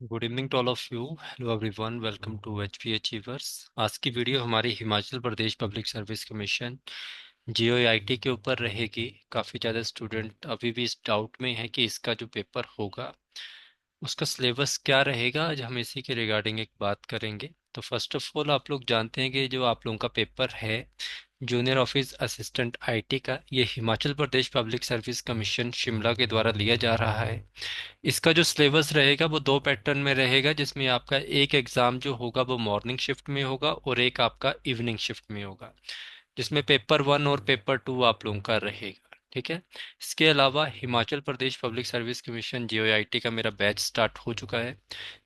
Good evening to all of you. Hello everyone, welcome to HP achievers. आज की video हमारी Himachal Pradesh public service commission GOIT के ऊपर रहेगी। काफ़ी ज़्यादा स्टूडेंट अभी भी इस डाउट में है कि इसका जो पेपर होगा उसका सिलेबस क्या रहेगा। आज हम इसी के रिगार्डिंग एक बात करेंगे। तो फर्स्ट ऑफ ऑल आप लोग जानते हैं कि जो आप लोगों का पेपर है जूनियर ऑफिस असिस्टेंट आईटी का, ये Himachal Pradesh public service commission Shimla के द्वारा लिया जा रहा है। इसका जो सिलेबस रहेगा वो दो पैटर्न में रहेगा, जिसमें आपका एक एग्ज़ाम जो होगा वो मॉर्निंग शिफ्ट में होगा और एक आपका इवनिंग शिफ्ट में होगा, जिसमें पेपर वन और पेपर टू आप लोगों का रहेगा। ठीक है। इसके अलावा Himachal Pradesh public service commission जीओआईटी का मेरा बैच स्टार्ट हो चुका है।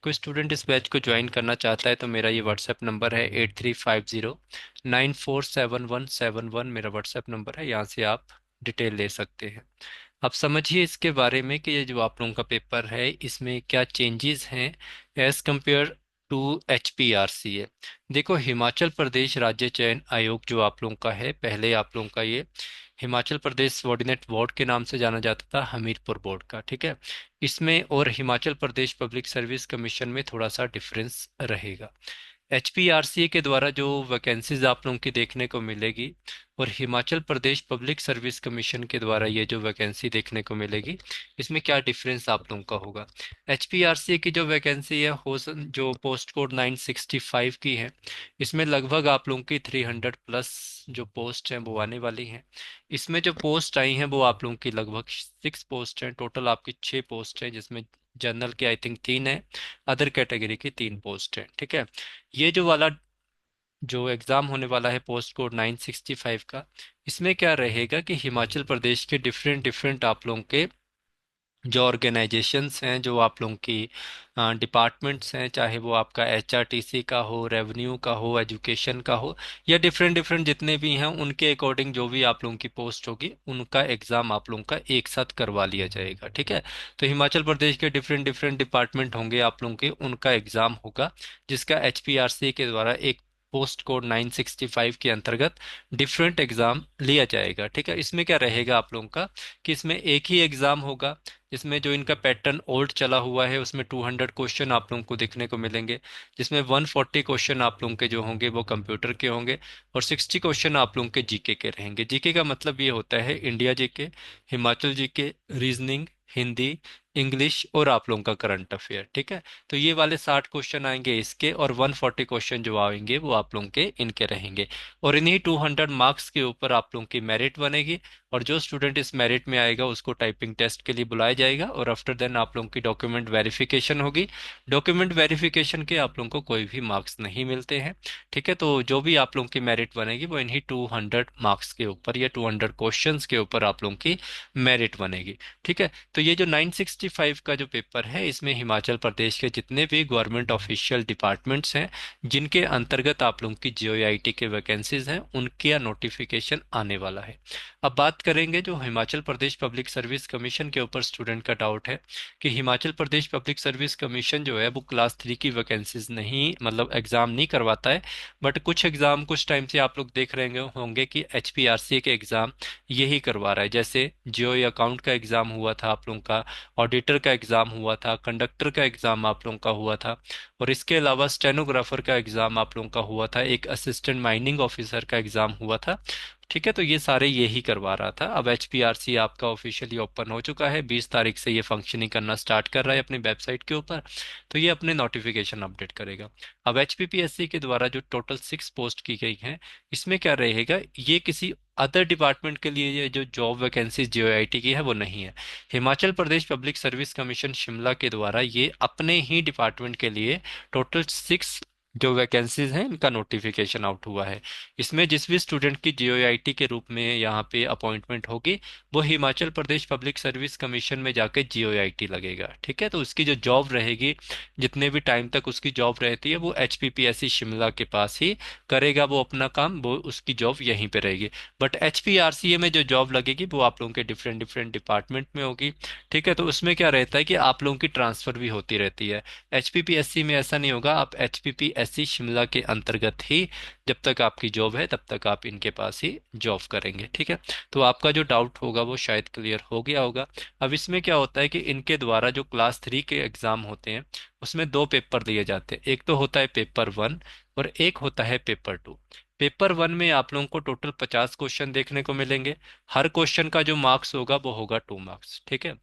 कोई स्टूडेंट इस बैच को ज्वाइन करना चाहता है तो मेरा ये व्हाट्सएप नंबर है 8350947171। मेरा व्हाट्सएप नंबर है, यहाँ से आप डिटेल ले सकते हैं। आप समझिए इसके बारे में कि ये जो आप लोगों का पेपर है इसमें क्या चेंजेस हैं एज कंपेयर टू एचपीआरसी है। देखो, हिमाचल प्रदेश राज्य चयन आयोग जो आप लोगों का है, पहले आप लोगों का ये हिमाचल प्रदेश सबॉर्डिनेट बोर्ड के नाम से जाना जाता था, हमीरपुर बोर्ड का। ठीक है। इसमें और Himachal Pradesh public service commission में थोड़ा सा डिफरेंस रहेगा। एचपीआरसीए के द्वारा जो वैकेंसीज आप लोगों की देखने को मिलेगी और Himachal Pradesh public service commission के द्वारा ये जो वैकेंसी देखने को मिलेगी, इसमें क्या डिफरेंस आप लोगों का होगा। एचपीआरसीए की जो वैकेंसी है हो जो पोस्ट कोड 965 की है, इसमें लगभग आप लोगों की 300 प्लस जो पोस्ट हैं वो आने वाली हैं। इसमें जो पोस्ट आई हैं वो आप लोगों की लगभग 6 पोस्ट हैं। टोटल आपकी 6 पोस्ट हैं, जिसमें जनरल की आई थिंक 3 है, अदर कैटेगरी की 3 पोस्ट हैं। ठीक है। ये जो वाला जो एग्ज़ाम होने वाला है पोस्ट कोड 965 का, इसमें क्या रहेगा कि हिमाचल प्रदेश के डिफरेंट डिफरेंट आप लोगों के जो ऑर्गेनाइजेशंस हैं, जो आप लोगों की डिपार्टमेंट्स हैं, चाहे वो आपका एचआरटीसी का हो, रेवेन्यू का हो, एजुकेशन का हो, या डिफरेंट डिफरेंट जितने भी हैं उनके अकॉर्डिंग जो भी आप लोगों की पोस्ट होगी उनका एग्ज़ाम आप लोगों का एक साथ करवा लिया जाएगा। ठीक है। तो हिमाचल प्रदेश के डिफरेंट डिफरेंट डिपार्टमेंट होंगे आप लोगों के, उनका एग्ज़ाम होगा, जिसका एचपीआरसी के द्वारा एक पोस्ट कोड 965 के अंतर्गत डिफरेंट एग्ज़ाम लिया जाएगा। ठीक है। इसमें क्या रहेगा आप लोगों का कि इसमें एक ही एग्ज़ाम होगा, जिसमें जो इनका पैटर्न ओल्ड चला हुआ है उसमें 200 क्वेश्चन आप लोगों को देखने को मिलेंगे, जिसमें 140 क्वेश्चन आप लोगों के जो होंगे वो कंप्यूटर के होंगे और 60 क्वेश्चन आप लोगों के जीके के रहेंगे। जीके का मतलब ये होता है India GK, Himachal GK, reasoning, Hindi, English और आप लोगों का करंट अफेयर। ठीक है। तो ये वाले 60 क्वेश्चन आएंगे इसके, और 140 क्वेश्चन जो आएंगे वो आप लोगों के इनके रहेंगे। और इन्हीं 200 मार्क्स के ऊपर आप लोगों की मेरिट बनेगी, और जो स्टूडेंट इस मेरिट में आएगा उसको टाइपिंग टेस्ट के लिए बुलाया जाएगा, और आफ्टर देन आप लोगों की डॉक्यूमेंट वेरिफिकेशन होगी। डॉक्यूमेंट वेरिफिकेशन के आप लोगों को कोई भी मार्क्स नहीं मिलते हैं। ठीक है। तो जो भी आप लोगों की मेरिट बनेगी वो इन्हीं 200 मार्क्स के ऊपर या 200 क्वेश्चंस के ऊपर आप लोगों की मेरिट बनेगी। ठीक है। तो ये जो 965 का जो पेपर है, इसमें हिमाचल प्रदेश के जितने भी गवर्नमेंट ऑफिशियल डिपार्टमेंट्स हैं जिनके अंतर्गत आप लोगों की जीओआईटी के वैकेंसीज हैं, उनका नोटिफिकेशन आने वाला है। अब बात करेंगे जो Himachal Pradesh public service commission के ऊपर स्टूडेंट का डाउट है कि Himachal Pradesh public service commission जो है वो क्लास 3 की वैकेंसीज नहीं, मतलब एग्जाम नहीं करवाता है। बट कुछ एग्जाम कुछ टाइम से आप लोग देख रहे होंगे कि एचपीआरसी के एग्जाम यही करवा रहा है। जैसे जियो अकाउंट का एग्जाम हुआ था आप लोगों का, ऑडिटर का एग्जाम हुआ था, कंडक्टर का एग्जाम आप लोगों का हुआ था, और इसके अलावा स्टेनोग्राफर का एग्जाम आप लोगों का हुआ था, एक असिस्टेंट माइनिंग ऑफिसर का एग्जाम हुआ था। ठीक है। तो ये सारे यही करवा रहा था। अब एचपीआरसी आपका ऑफिशियली ओपन हो चुका है, 20 तारीख से ये फंक्शनिंग करना स्टार्ट कर रहा है अपनी वेबसाइट के ऊपर। तो ये अपने नोटिफिकेशन अपडेट करेगा। अब एचपीपीएससी के द्वारा जो टोटल 6 पोस्ट की गई हैं, इसमें क्या रहेगा, ये किसी अदर डिपार्टमेंट के लिए ये जो जॉब वैकेंसीज जीओआईटी की है वो नहीं है। Himachal Pradesh public service commission Shimla के द्वारा ये अपने ही डिपार्टमेंट के लिए टोटल 6 जो वैकेंसीज हैं इनका नोटिफिकेशन आउट हुआ है। इसमें जिस भी स्टूडेंट की जीओआईटी के रूप में यहाँ पे अपॉइंटमेंट होगी, वो Himachal Pradesh public service commission में जाके जीओआईटी लगेगा। ठीक है। तो उसकी जो जॉब रहेगी, जितने भी टाइम तक उसकी जॉब रहती है, वो एचपीपीएससी शिमला के पास ही करेगा वो अपना काम, वो उसकी जॉब यहीं पे रहेगी। बट एचपीआरसीए में जो जॉब लगेगी वो आप लोगों के डिफरेंट डिफरेंट डिपार्टमेंट में होगी। ठीक है। तो उसमें क्या रहता है कि आप लोगों की ट्रांसफर भी होती रहती है। एचपीपीएससी में ऐसा नहीं होगा, आप एचपीपीएससी सीबीएसई शिमला के अंतर्गत ही जब तक आपकी जॉब है तब तक आप इनके पास ही जॉब करेंगे। ठीक है, तो आपका जो डाउट होगा वो शायद क्लियर हो गया होगा। अब इसमें क्या होता है कि इनके द्वारा जो क्लास 3 के एग्जाम होते हैं उसमें दो पेपर दिए जाते हैं, एक तो होता है पेपर 1 और एक होता है पेपर 2। पेपर 1 में आप लोगों को टोटल 50 क्वेश्चन देखने को मिलेंगे। हर क्वेश्चन का जो मार्क्स होगा वो होगा 2 मार्क्स। ठीक है,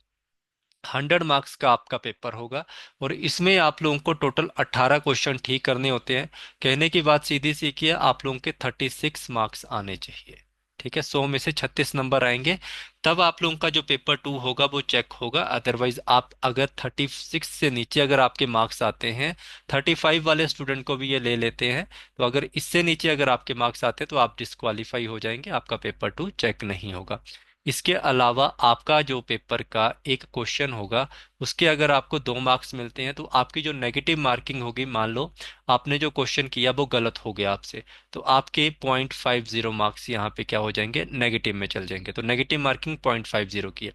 100 मार्क्स का आपका पेपर होगा और इसमें आप लोगों को टोटल 18 क्वेश्चन ठीक करने होते हैं। कहने की बात सीधी सी की है, आप लोगों के 36 मार्क्स आने चाहिए। ठीक है, 100 में से 36 नंबर आएंगे तब आप लोगों का जो पेपर 2 होगा वो चेक होगा। अदरवाइज आप अगर 36 से नीचे अगर आपके मार्क्स आते हैं, 35 वाले स्टूडेंट को भी ये ले लेते हैं, तो अगर इससे नीचे अगर आपके मार्क्स आते हैं तो आप डिस्क्वालीफाई हो जाएंगे, आपका पेपर 2 चेक नहीं होगा। इसके अलावा आपका जो पेपर का एक क्वेश्चन होगा उसके अगर आपको 2 मार्क्स मिलते हैं तो आपकी जो नेगेटिव मार्किंग होगी, मान लो आपने जो क्वेश्चन किया वो गलत हो गया आपसे, तो आपके 0.50 मार्क्स यहाँ पे क्या हो जाएंगे, नेगेटिव में चल जाएंगे। तो नेगेटिव मार्किंग 0.50 की है।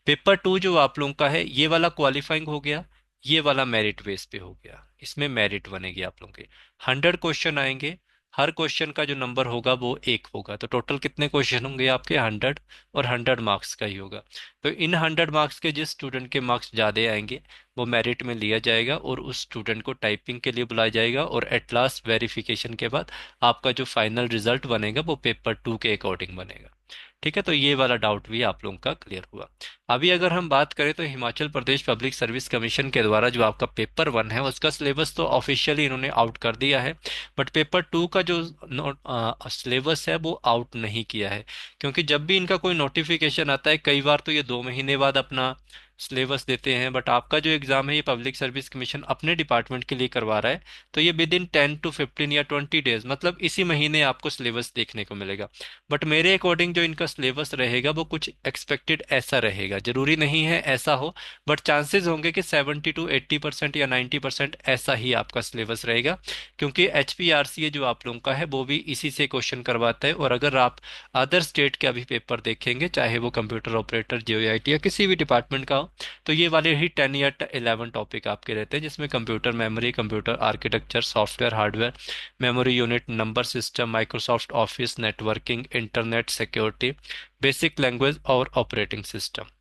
पेपर 2 जो आप लोगों का है ये वाला क्वालिफाइंग हो गया, ये वाला मेरिट बेस पे हो गया, इसमें मेरिट बनेगी आप लोगों के। 100 क्वेश्चन आएंगे, हर क्वेश्चन का जो नंबर होगा वो एक होगा, तो टोटल कितने क्वेश्चन होंगे आपके, 100, और 100 मार्क्स का ही होगा। तो इन 100 मार्क्स के जिस स्टूडेंट के मार्क्स ज़्यादा आएंगे वो मेरिट में लिया जाएगा और उस स्टूडेंट को टाइपिंग के लिए बुलाया जाएगा, और एट लास्ट वेरिफिकेशन के बाद आपका जो फाइनल रिजल्ट बनेगा वो पेपर 2 के अकॉर्डिंग बनेगा। ठीक है, तो ये वाला डाउट भी आप लोगों का क्लियर हुआ। अभी अगर हम बात करें तो Himachal Pradesh public service commission के द्वारा जो आपका पेपर 1 है उसका सिलेबस तो ऑफिशियली इन्होंने आउट कर दिया है, बट पेपर 2 का जो सिलेबस है वो आउट नहीं किया है। क्योंकि जब भी इनका कोई नोटिफिकेशन आता है, कई बार तो ये 2 महीने बाद अपना सिलेबस देते हैं, बट आपका जो एग्जाम है ये पब्लिक सर्विस कमीशन अपने डिपार्टमेंट के लिए करवा रहा है, तो ये विद इन 10 to 15 या 20 डेज, मतलब इसी महीने आपको सिलेबस देखने को मिलेगा। बट मेरे अकॉर्डिंग जो इनका सिलेबस रहेगा वो कुछ एक्सपेक्टेड ऐसा रहेगा, जरूरी नहीं है ऐसा हो, बट चांसेस होंगे कि 70 to 80% या 90% ऐसा ही आपका सिलेबस रहेगा। क्योंकि HPRCA जो आप लोगों का है वो भी इसी से क्वेश्चन करवाता है, और अगर आप अदर स्टेट के अभी पेपर देखेंगे, चाहे वो कंप्यूटर ऑपरेटर, JOIT या किसी भी डिपार्टमेंट का हो, तो ये वाले ही 10 या 11 टॉपिक आपके रहते हैं, जिसमें computer memory, computer architecture, software hardware, memory unit, number system, Microsoft office, networking, internet security, basic language और ऑपरेटिंग सिस्टम।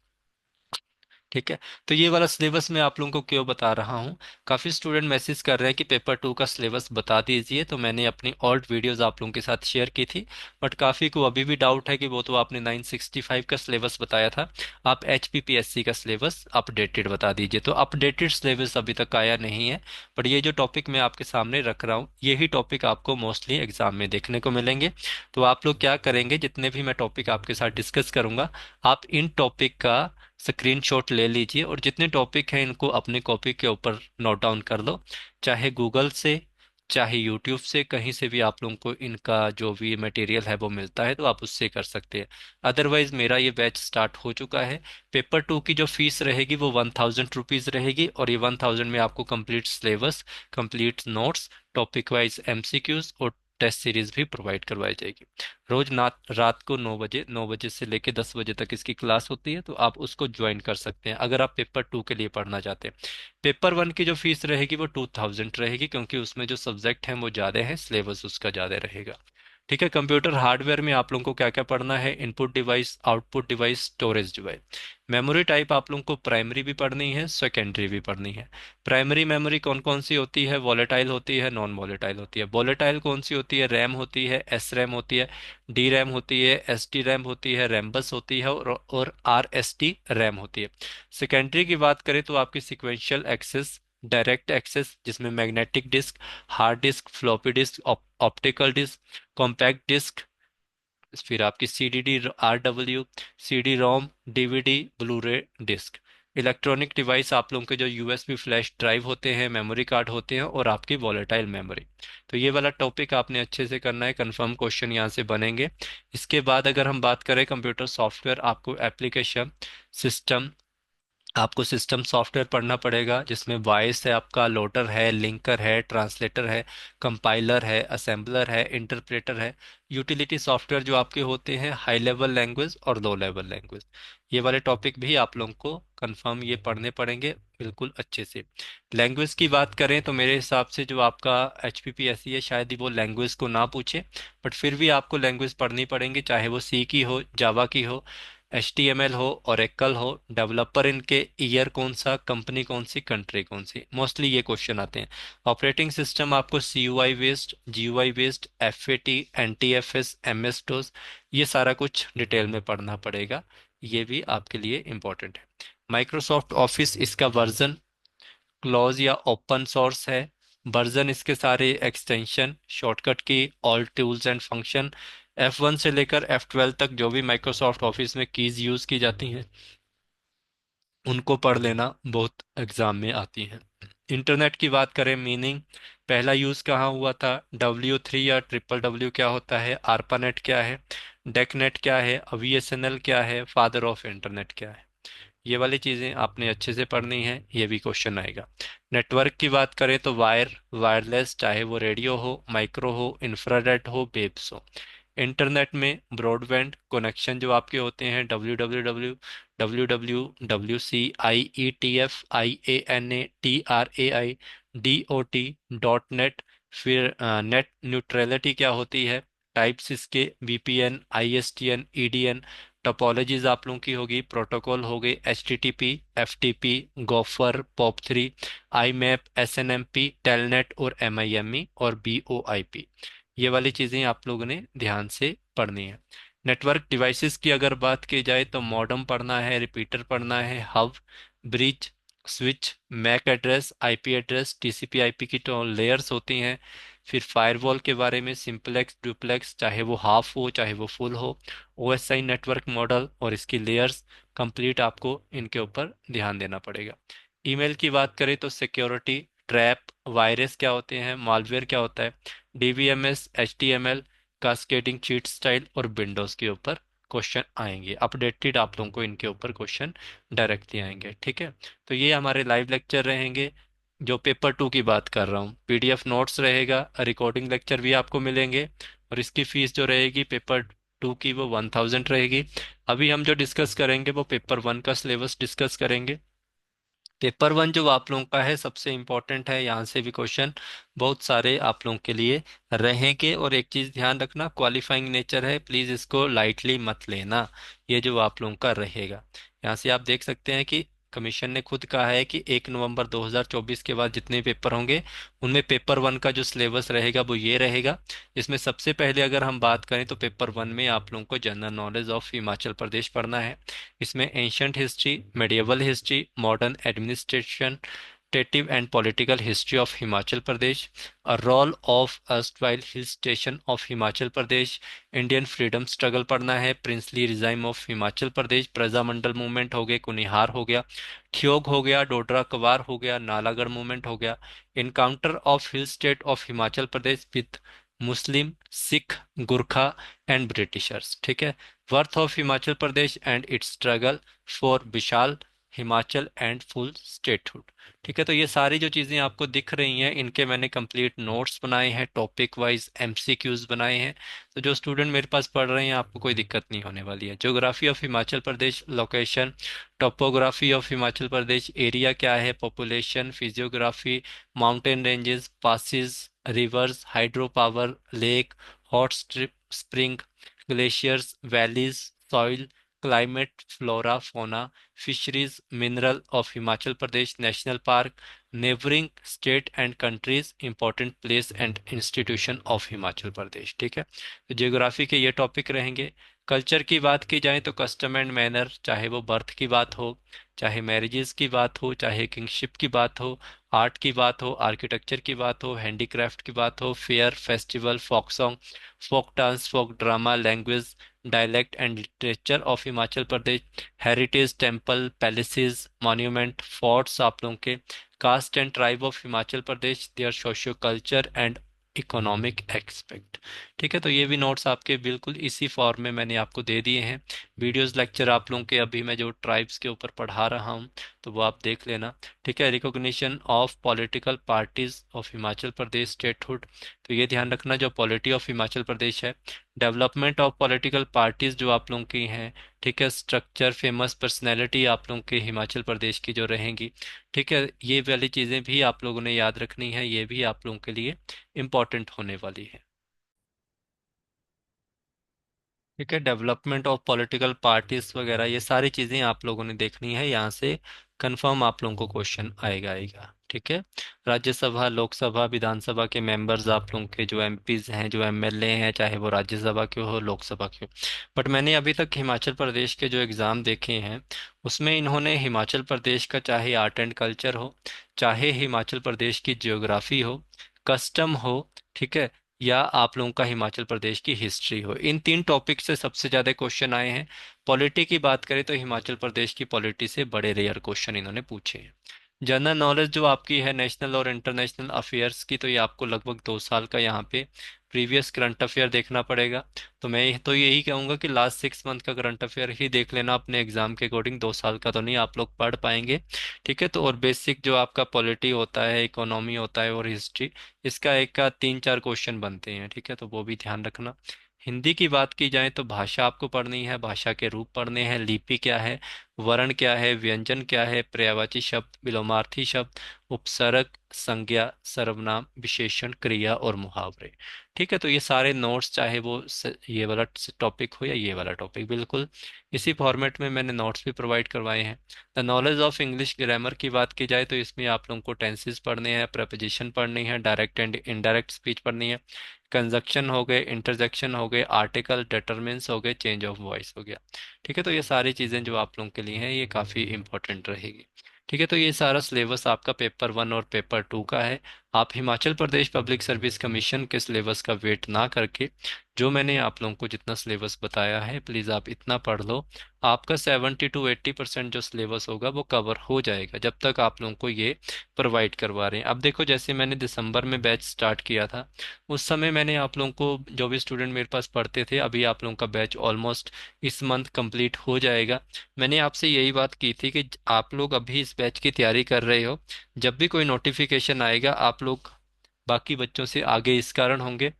ठीक है, तो ये वाला सिलेबस मैं आप लोगों को क्यों बता रहा हूँ, काफ़ी स्टूडेंट मैसेज कर रहे हैं कि पेपर 2 का सिलेबस बता दीजिए, तो मैंने अपनी ओल्ड वीडियोस आप लोगों के साथ शेयर की थी। बट काफ़ी को अभी भी डाउट है कि वो तो आपने 965 का सिलेबस बताया था, आप HPPSC का सिलेबस अपडेटेड बता दीजिए। तो अपडेटेड सिलेबस अभी तक आया नहीं है, बट ये जो टॉपिक मैं आपके सामने रख रहा हूँ यही टॉपिक आपको मोस्टली एग्जाम में देखने को मिलेंगे। तो आप लोग क्या करेंगे, जितने भी मैं टॉपिक आपके साथ डिस्कस करूंगा, आप इन टॉपिक का स्क्रीनशॉट ले लीजिए और जितने टॉपिक हैं इनको अपने कॉपी के ऊपर नोट डाउन कर लो, चाहे गूगल से चाहे यूट्यूब से, कहीं से भी आप लोगों को इनका जो भी मटेरियल है वो मिलता है तो आप उससे कर सकते हैं। अदरवाइज मेरा ये बैच स्टार्ट हो चुका है। पेपर 2 की जो फीस रहेगी वो 1000 रुपीज़ रहेगी, और ये 1000 में आपको complete syllabus, complete notes, topic wise MCQs और टेस्ट सीरीज भी प्रोवाइड करवाई जाएगी। रोज रात को 9 बजे, 9 बजे से लेकर 10 बजे तक इसकी क्लास होती है, तो आप उसको ज्वाइन कर सकते हैं अगर आप पेपर 2 के लिए पढ़ना चाहते हैं। पेपर 1 की जो फीस रहेगी वो 2000 रहेगी, क्योंकि उसमें जो सब्जेक्ट हैं वो ज़्यादा हैं, सिलेबस उसका ज़्यादा रहेगा। ठीक है, कंप्यूटर हार्डवेयर में आप लोगों को क्या क्या पढ़ना है, input device, output device, storage device. Memory type आप लोगों को प्राइमरी भी पढ़नी है, सेकेंडरी भी पढ़नी है। प्राइमरी मेमोरी कौन कौन सी होती है, वॉलेटाइल होती है, नॉन वॉलेटाइल होती है। वॉलेटाइल कौन सी होती है, रैम होती है, SRAM होती है, DRAM होती है, SD RAM होती है, रैम्बस होती है, और RST RAM होती है। सेकेंडरी की बात करें तो आपकी सिक्वेंशियल एक्सेस, डायरेक्ट एक्सेस जिसमें magnetic disk, hard disk, floppy disk, optical disk, compact disk, फिर आपकी CDD-RW, CD-ROM, DVD, blu ray disk. Electronic device आप लोगों के जो USB फ्लैश ड्राइव होते हैं, मेमोरी कार्ड होते हैं, और आपकी वॉलेटाइल मेमोरी। तो ये वाला टॉपिक आपने अच्छे से करना है, कंफर्म क्वेश्चन यहाँ से बनेंगे। इसके बाद अगर हम बात करें कंप्यूटर सॉफ्टवेयर, आपको एप्लीकेशन सिस्टम, आपको सिस्टम सॉफ्टवेयर पढ़ना पड़ेगा, जिसमें वॉइस है, आपका लोडर है, लिंकर है, ट्रांसलेटर है, कंपाइलर है, असेंबलर है, इंटरप्रेटर है। यूटिलिटी सॉफ्टवेयर जो आपके होते हैं हाई लेवल लैंग्वेज और लो लेवल लैंग्वेज, ये वाले टॉपिक भी आप लोगों को कंफर्म ये पढ़ने पड़ेंगे बिल्कुल अच्छे से। लैंग्वेज की बात करें तो मेरे हिसाब से जो आपका HPPSC है शायद ही वो लैंग्वेज को ना पूछे, बट फिर भी आपको लैंग्वेज पढ़नी पड़ेंगी, चाहे वो सी की हो, जावा की हो, HTML हो, ओरेकल हो, डेवलपर इनके ईयर कौन सा, कंपनी कौन सी, कंट्री कौन सी, मोस्टली ये क्वेश्चन आते हैं। ऑपरेटिंग सिस्टम आपको CUI based, GUI based, FAT, NTFS, MS DOS, ये सारा कुछ डिटेल में पढ़ना पड़ेगा, ये भी आपके लिए इम्पोर्टेंट है। माइक्रोसॉफ्ट ऑफिस इसका वर्जन क्लोज या ओपन सोर्स है, वर्जन इसके सारे एक्सटेंशन, शॉर्टकट की, all tools and function, F1 से लेकर F12 तक जो भी माइक्रोसॉफ्ट ऑफिस में कीज यूज की जाती हैं उनको पढ़ लेना, बहुत एग्जाम में आती हैं। इंटरनेट की बात करें, मीनिंग, पहला यूज कहाँ हुआ था, W3 या WWW क्या होता है, ARPANET क्या है, डेकनेट क्या है, VSNL क्या है, फादर ऑफ इंटरनेट क्या है, ये वाली चीजें आपने अच्छे से पढ़नी है, ये भी क्वेश्चन आएगा। नेटवर्क की बात करें तो वायरलेस, चाहे वो रेडियो हो, माइक्रो हो, इंफ्रारेड हो, वेब्स हो। इंटरनेट में ब्रॉडबैंड कनेक्शन जो आपके होते हैं, WWW, WWWC, IETF, IANA, TRAI, DOT, फिर नेट न्यूट्रलिटी क्या होती है, टाइप्स इसके, VPN, ISTN, EDN, टोपोलॉजीज आप लोगों की होगी, प्रोटोकॉल हो गए, HTTP, FTP, gopher, POP3, IMAP, SNMP, telnet और MIME और BOIP, ये वाली चीजें आप लोगों ने ध्यान से पढ़नी है। नेटवर्क डिवाइसेस की अगर बात की जाए तो मॉडेम पढ़ना है, रिपीटर पढ़ना है, hub, bridge, switch, MAC address, IP address, TCP/IP की तो लेयर्स होती हैं। फिर फायरवॉल के बारे में, सिंपलेक्स, डुप्लेक्स, चाहे वो हाफ हो चाहे वो फुल हो, OSI नेटवर्क मॉडल और इसकी लेयर्स, कंप्लीट आपको इनके ऊपर ध्यान देना पड़ेगा। ईमेल की बात करें तो सिक्योरिटी, ट्रैप, वायरस क्या होते हैं, मालवेयर क्या होता है, DBMS, HTML, cascading cheat style और विंडोज के ऊपर क्वेश्चन आएंगे, अपडेटेड आप लोगों को इनके ऊपर क्वेश्चन डायरेक्टली आएंगे, ठीक है। तो ये हमारे लाइव लेक्चर रहेंगे। जो पेपर 2 की बात कर रहा हूँ, PDF नोट्स रहेगा, रिकॉर्डिंग लेक्चर भी आपको मिलेंगे, और इसकी फीस जो रहेगी पेपर 2 की वो 1000 रहेगी। अभी हम जो डिस्कस करेंगे वो पेपर 1 का सिलेबस डिस्कस करेंगे। पेपर 1 जो आप लोगों का है सबसे इम्पोर्टेंट है, यहाँ से भी क्वेश्चन बहुत सारे आप लोगों के लिए रहेंगे। और एक चीज़ ध्यान रखना, क्वालिफाइंग नेचर है, प्लीज़ इसको लाइटली मत लेना, ये जो आप लोगों का रहेगा। यहाँ से आप देख सकते हैं कि कमीशन ने खुद कहा है कि 1 नवंबर 2024 के बाद जितने पेपर होंगे उनमें पेपर 1 का जो सिलेबस रहेगा वो ये रहेगा। इसमें सबसे पहले अगर हम बात करें तो पेपर 1 में आप लोगों को general knowledge of Himachal Pradesh पढ़ना है। इसमें ancient history, medieval history, modern administration, and political history of Himachal Pradesh, a role of erstwhile hill station of Himachal Pradesh, Indian freedom struggle पढ़ना है, princely regime of Himachal Pradesh, Prajamandal movement हो गए, कुनिहार हो गया, ठियोग हो गया, डोडरा कवार हो गया, नालागढ़ मूवमेंट हो गया, encounter of hill state of Himachal Pradesh with Muslim, Sikh, Gurkha and Britishers, ठीक है, worth of Himachal Pradesh and it's struggle for Vishal Himachal and full statehood. ठीक है, तो ये सारी जो चीज़ें आपको दिख रही हैं इनके मैंने कंप्लीट नोट्स बनाए हैं, टॉपिक वाइज MCQs बनाए हैं। तो जो स्टूडेंट मेरे पास पढ़ रहे हैं आपको कोई दिक्कत नहीं होने वाली है। Geography of Himachal Pradesh, location, topography of Himachal Pradesh, area क्या है, population, physiography, mountain ranges, passes, rivers, hydro power, lake, hot strip spring, glaciers, valleys, soil, climate, flora, fauna, fisheries, mineral of Himachal Pradesh, national park, neighbouring state and countries, important place and institution of Himachal Pradesh. ठीक है, तो geography के ये topic रहेंगे। Culture की बात की जाए तो कस्टम एंड मैनर, चाहे वो बर्थ की बात हो, चाहे मैरिजेस की बात हो, चाहे किंगशिप की बात हो, आर्ट की बात हो, आर्किटेक्चर की बात हो, हैंडीक्राफ्ट की बात हो, fair, festival, folk song, folk dance, folk drama, language, dialect and literature of Himachal Pradesh, heritage, temple, palaces, monument, forts आप लोगों के, caste and tribe of Himachal Pradesh, their socio culture and economic expect. ठीक है, तो ये भी नोट्स आपके बिल्कुल इसी फॉर्म में मैंने आपको दे दिए हैं। वीडियोस लेक्चर आप लोगों के अभी मैं जो ट्राइब्स के ऊपर पढ़ा रहा हूँ तो वो आप देख लेना। ठीक है, recognition of political parties of Himachal Pradesh statehood, तो ये ध्यान रखना। जो पॉलिटी ऑफ हिमाचल प्रदेश है, डेवलपमेंट ऑफ पॉलिटिकल पार्टीज जो आप लोगों की हैं, ठीक है, स्ट्रक्चर, फेमस पर्सनैलिटी आप लोगों के हिमाचल प्रदेश की जो रहेंगी, ठीक है, ये वाली चीज़ें भी आप लोगों ने याद रखनी है, ये भी आप लोगों के लिए इम्पोर्टेंट होने वाली है। ठीक है, डेवलपमेंट ऑफ पॉलिटिकल पार्टीज वगैरह ये सारी चीज़ें आप लोगों ने देखनी है, यहाँ से कंफर्म आप लोगों को क्वेश्चन आएगा। ठीक है, राज्यसभा, लोकसभा, विधानसभा के मेंबर्स आप लोगों के जो एमपीज हैं, जो एमएलए हैं, चाहे वो राज्यसभा के हो, लोकसभा के हो। बट मैंने अभी तक हिमाचल प्रदेश के जो एग्ज़ाम देखे हैं, उसमें इन्होंने हिमाचल प्रदेश का चाहे आर्ट एंड कल्चर हो, चाहे हिमाचल प्रदेश की जियोग्राफी हो, कस्टम हो, ठीक है, या आप लोगों का हिमाचल प्रदेश की हिस्ट्री हो, इन तीन टॉपिक से सबसे ज़्यादा क्वेश्चन आए हैं। पॉलिटी की बात करें तो हिमाचल प्रदेश की पॉलिटी से बड़े रेयर क्वेश्चन इन्होंने पूछे हैं। जनरल नॉलेज जो आपकी है नेशनल और इंटरनेशनल अफेयर्स की, तो ये आपको लगभग 2 साल का यहाँ पे प्रीवियस करंट अफेयर देखना पड़ेगा। तो मैं तो यही कहूँगा कि लास्ट 6 मंथ का करंट अफेयर ही देख लेना अपने एग्जाम के अकॉर्डिंग, 2 साल का तो नहीं आप लोग पढ़ पाएंगे। ठीक है, तो और बेसिक जो आपका पॉलिटी होता है, इकोनॉमी होता है और हिस्ट्री, इसका एक का 3-4 क्वेश्चन बनते हैं। ठीक है, तो वो भी ध्यान रखना। हिंदी की बात की जाए तो भाषा आपको पढ़नी है, भाषा के रूप पढ़ने हैं, लिपि क्या है, वर्ण क्या है, व्यंजन क्या है, पर्यायवाची शब्द, विलोमार्थी शब्द, उपसर्ग, संज्ञा, सर्वनाम, विशेषण, क्रिया और मुहावरे। ठीक है, तो ये सारे नोट्स, चाहे वो ये वाला टॉपिक हो या ये वाला टॉपिक, बिल्कुल इसी फॉर्मेट में मैंने नोट्स भी प्रोवाइड करवाए हैं। The knowledge of English grammar की बात की जाए तो इसमें आप लोगों को टेंसेस पढ़ने हैं, प्रपोजिशन पढ़नी है, डायरेक्ट एंड इनडायरेक्ट स्पीच पढ़नी है, कंजक्शन हो गए, इंटरजेक्शन हो गए, आर्टिकल, डिटर्मिनेंट्स हो गए, चेंज ऑफ वॉइस हो गया। ठीक है, तो ये सारी चीज़ें जो आप लोगों के लिए हैं, ये काफ़ी इंपॉर्टेंट रहेगी। ठीक है, तो ये सारा सिलेबस आपका पेपर 1 और पेपर 2 का है। आप Himachal Pradesh public service commission के सिलेबस का वेट ना करके, जो मैंने आप लोगों को जितना सिलेबस बताया है, प्लीज़ आप इतना पढ़ लो। आपका 70 to 80% जो सिलेबस होगा वो कवर हो जाएगा, जब तक आप लोगों को ये प्रोवाइड करवा रहे हैं। अब देखो, जैसे मैंने दिसंबर में बैच स्टार्ट किया था, उस समय मैंने आप लोगों को, जो भी स्टूडेंट मेरे पास पढ़ते थे, अभी आप लोगों का बैच ऑलमोस्ट इस मंथ कंप्लीट हो जाएगा। मैंने आपसे यही बात की थी कि आप लोग अभी इस बैच की तैयारी कर रहे हो, जब भी कोई नोटिफिकेशन आएगा आप लोग बाकी बच्चों से आगे इस कारण होंगे,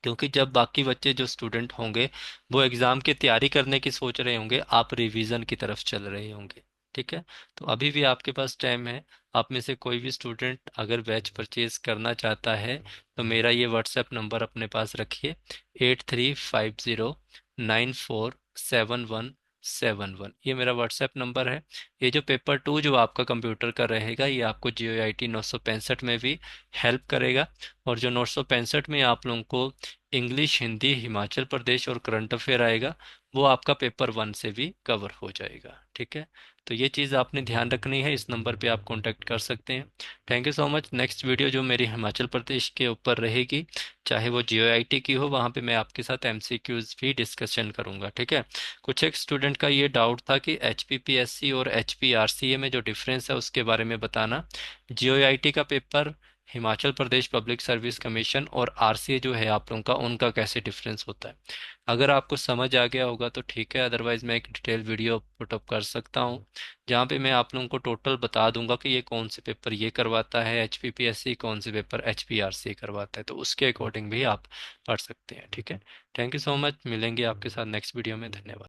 क्योंकि जब बाकी बच्चे जो स्टूडेंट होंगे वो एग्ज़ाम की तैयारी करने की सोच रहे होंगे, आप रिवीजन की तरफ चल रहे होंगे। ठीक है, तो अभी भी आपके पास टाइम है। आप में से कोई भी स्टूडेंट अगर बैच परचेज करना चाहता है तो मेरा ये व्हाट्सएप नंबर अपने पास रखिए, 8350947171। ये मेरा व्हाट्सएप नंबर है। ये जो पेपर 2 जो आपका कंप्यूटर का रहेगा, ये आपको GOIT 965 में भी हेल्प करेगा। और जो 965 में आप लोगों को इंग्लिश, हिंदी, हिमाचल प्रदेश और करंट अफेयर आएगा, वो आपका पेपर 1 से भी कवर हो जाएगा। ठीक है, तो ये चीज़ आपने ध्यान रखनी है। इस नंबर पे आप कांटेक्ट कर सकते हैं। Thank you so much. Next video जो मेरी हिमाचल प्रदेश के ऊपर रहेगी, चाहे वो GOIT की हो, वहाँ पे मैं आपके साथ MCQs भी डिस्कशन करूँगा। ठीक है, कुछ एक स्टूडेंट का ये डाउट था कि HPPSC और HPRCA में जो डिफरेंस है उसके बारे में बताना। GOIT का paper, Himachal Pradesh public service commission और RCA जो है आप लोगों का, उनका कैसे डिफरेंस होता है। अगर आपको समझ आ गया होगा तो ठीक है, अदरवाइज मैं एक डिटेल वीडियो पुटअप कर सकता हूँ, जहाँ पे मैं आप लोगों को टोटल बता दूंगा कि ये कौन से पेपर ये करवाता है HPPSC, कौन से पेपर HPRCA करवाता है, तो उसके अकॉर्डिंग भी आप पढ़ सकते हैं। ठीक है, थैंक यू सो मच। मिलेंगे आपके साथ नेक्स्ट वीडियो में। धन्यवाद।